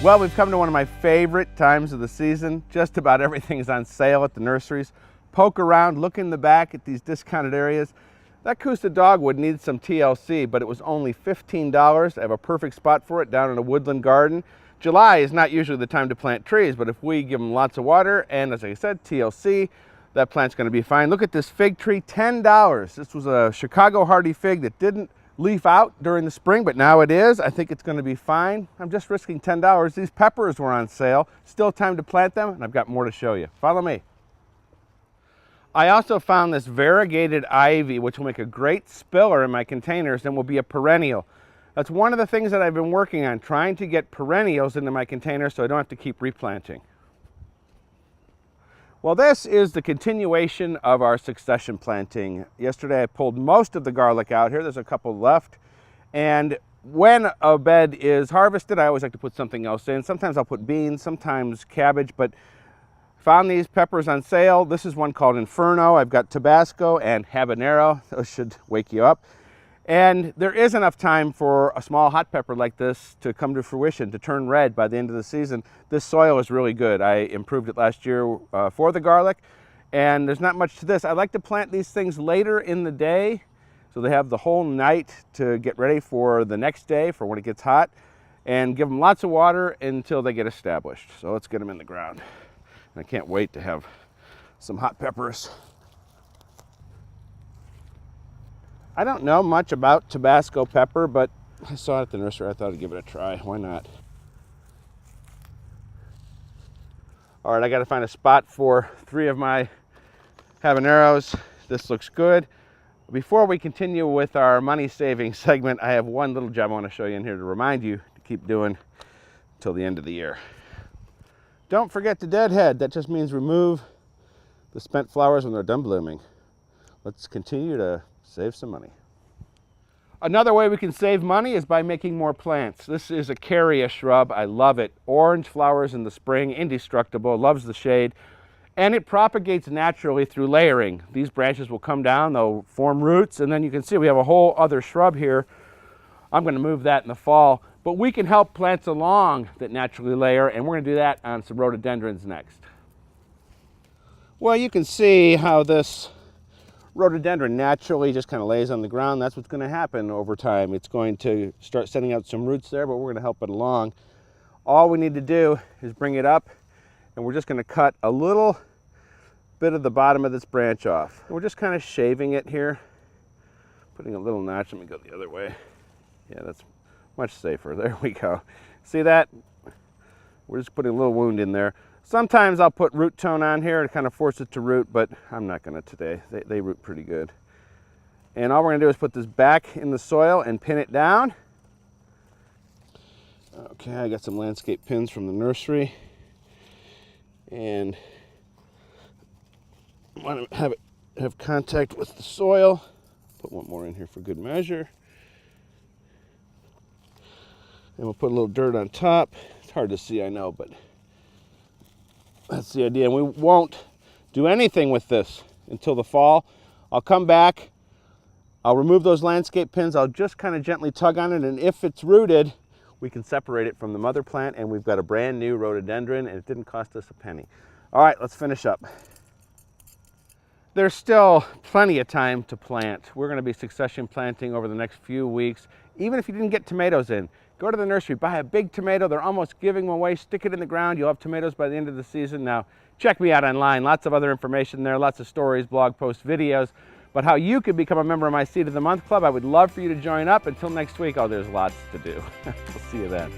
Well, we've come to one of my favorite times of the season. Just about everything is on sale at the nurseries. Poke around, look in the back at these discounted areas. That Coosa dogwood needed some TLC, but it was only $15. I have a perfect spot for it down in a woodland garden. July is not usually the time to plant trees, but if we give them lots of water and, as I said, TLC, that plant's going to be fine. Look at this fig tree, $10. This was a Chicago hardy fig that didn't leaf out during the spring, but now it is. I think it's going to be fine. I'm just risking $10. These peppers were on sale. Still time to plant them, and I've got more to show you. Follow me. I also found this variegated ivy, which will make a great spiller in my containers and will be a perennial. That's one of the things that I've been working on, trying to get perennials into my containers so I don't have to keep replanting. Well, this is the continuation of our succession planting. Yesterday I pulled most of the garlic out here. There's a couple left. And when a bed is harvested, I always like to put something else in. Sometimes I'll put beans, sometimes cabbage, but found these peppers on sale. This is one called Inferno. I've got Tabasco and habanero. Those should wake you up. And there is enough time for a small hot pepper like this to come to fruition, to turn red by the end of the season. This soil is really good. I improved it last year for the garlic, and there's not much to this. I like to plant these things later in the day, so they have the whole night to get ready for the next day, for when it gets hot, and give them lots of water until they get established. So let's get them in the ground. And I can't wait to have some hot peppers. I don't know much about Tabasco pepper, but I saw it at the nursery. I thought I'd give it a try. Why not? All right, I got to find a spot for 3 of my habaneros. This looks good. Before we continue with our money saving segment, I have one little job I want to show you in here to remind you to keep doing until the end of the year. Don't forget to deadhead. That just means remove the spent flowers when they're done blooming. Let's continue to save some money. Another way we can save money is by making more plants. This is a Caria shrub. I love it. Orange flowers in the spring, indestructible, loves the shade, and it propagates naturally through layering. These branches will come down, they'll form roots, and then you can see we have a whole other shrub here. I'm going to move that in the fall, but we can help plants along that naturally layer, and we're going to do that on some rhododendrons next. Well, you can see how this rhododendron naturally just kind of lays on the ground. That's what's going to happen over time. It's going to start sending out some roots there, but we're going to help it along. All we need to do is bring it up, and we're just going to cut a little bit of the bottom of this branch off. And we're just kind of shaving it here, putting a little notch. Let me go the other way. Yeah, that's much safer. There we go. See that? We're just putting a little wound in there. Sometimes I'll put root tone on here to kind of force it to root, but I'm not going to today. They root pretty good. And all we're going to do is put this back in the soil and pin it down. Okay, I got some landscape pins from the nursery. And I want to have contact with the soil. Put one more in here for good measure. And we'll put a little dirt on top. It's hard to see, I know, but that's the idea. And we won't do anything with this until the fall. I'll come back, I'll remove those landscape pins, I'll just kind of gently tug on it, and if it's rooted, we can separate it from the mother plant, and we've got a brand new rhododendron, and it didn't cost us a penny. All right, let's finish up. There's still plenty of time to plant. We're going to be succession planting over the next few weeks. Even if you didn't get tomatoes in, go to the nursery, buy a big tomato. They're almost giving them away. Stick it in the ground. You'll have tomatoes by the end of the season. Now, check me out online. Lots of other information there, lots of stories, blog posts, videos. But how you can become a member of my Seed of the Month Club, I would love for you to join up. Until next week, there's lots to do. We'll see you then.